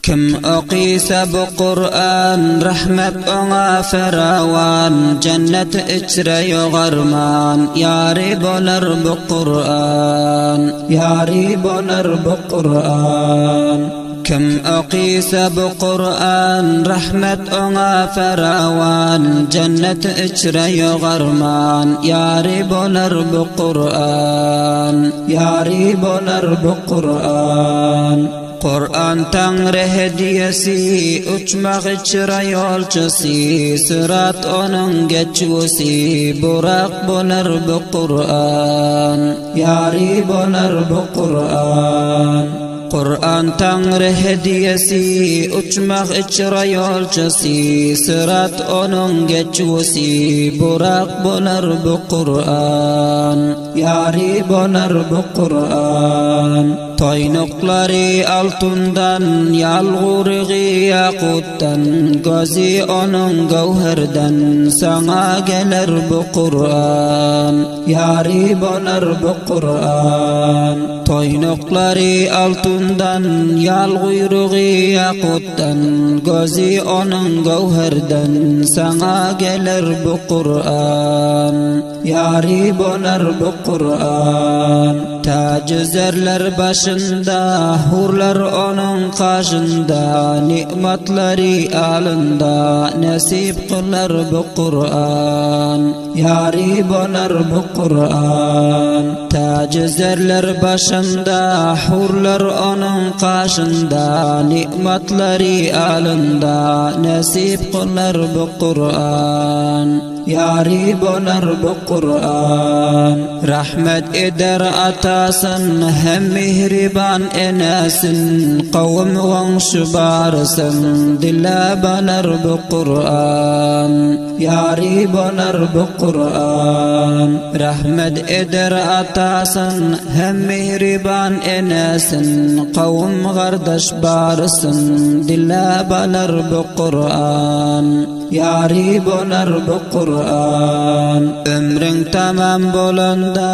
Kim oqisa bu Qur'an rahmat ona firavan cennet içre yoğarman yari bolar bu Qur'an yari bolar bu Qur'an Kim oqisa bu Qur'an rahmat ona firavan cennet içre yoğarman yari bolar bu Qur'an yari bolar bu Qur'an Qur'an Tanrı hediyesi uçmak içre yolcusi sırat onun geçusi burak bolar bu Qur'an yari bolar bu Qur'an Qur'an Tanrı hediyesi uçmak içre yolcusi sırat onun geçusi burak bolar bu Qur'an yari bolar bu Qur'an Toynukları altından yalğurği yakuttan Gözü onun gavherden sana gelir bu Qur'an yari bolar bu Qur'an Toynukları altından yalğurği yakuttan Gözü onun gavherden sana gelir bu Qur'an yari bolar bu Qur'an Tacı zerler başında hurlar onun kaşında nimetleri alında nasip kılar bu Qur'an yari bolar bu Qur'an Tacı zerler başında hurlar onun kaşında nimetleri alında nasip kılar bu Qur'an yari bolar bu Qur'an rahmet eder atasın hem mihriban enesin kavm vanşı barsın dilla balar bu Qur'an yari bolar bu Qur'an rahmet eder atasın hem mihriban enesin kavm kardeş barsın dilla balar bu Qur'an yari bolar bu Qur'an ömrün tamam bolanda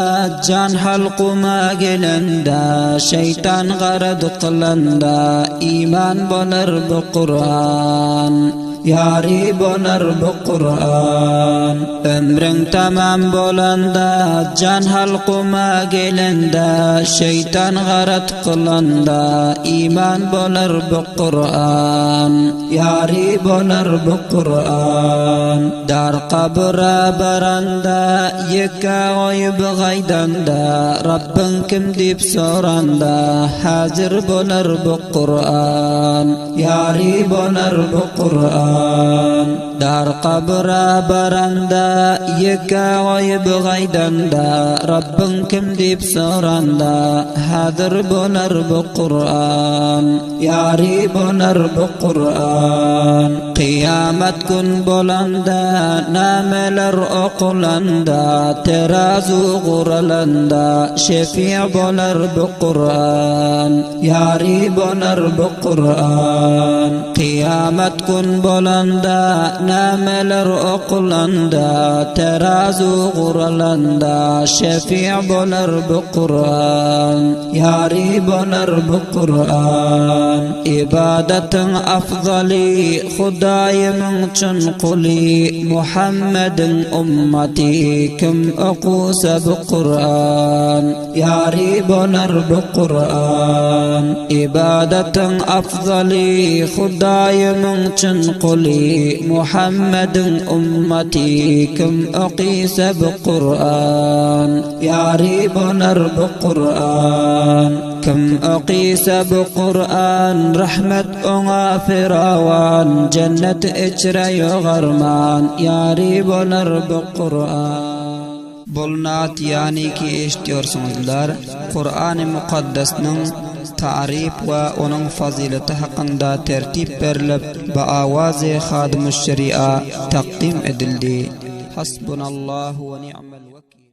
can halquma gelenda şeytan garad qılanda iman bolar bu Qur'an yari bolar bu Qur'an ömrün tamam bolanda can halquma gelenda şeytan garad qılanda iman bolar bu Qur'an yari bolar bu Qur'an dar qabra baranda yeka oyib gaydanda Rabbin kim deb soranda hazır bolar bu Qur'an yari bolar bu Qur'an dar qabra baranda yeka oyib gaydanda Rabbin kim deb soranda hazır bolar bu Qur'an yari bolar bu Qur'an Qiyamet gün bolanda nameler oqulanda terazu guralanda şefi' bolar bu Qur'an yari bolar bu Qur'an Qiyamet gün bolanda nameler oqulanda terazu guralanda şefi' bolar bu Qur'an yari bolar bu Qur'an ibadetin afzali Xudoyim uchun quli Muhammadin ummati kim o'qusa bu Qur'an yari bolar bu Qur'an ibadetin afzali Xudoyim uchun quli Muhammadin ummati kim o'qisa bu Qur'an yari bolar bu Qur'an kim o'qisa bu Qur'an rahmat ona firavan cennet içre yoğarman yari bolar bu Qur'an Bulnat yani ki eşitiyorsunuzlar Qur'an-ı Muqaddas'nın tarif ve onun fazileti hakkında tertip verilip ve avaz-ı Hadim-ı Şeria takdim edildi. Hasbunallahu ve ni'mel vekil.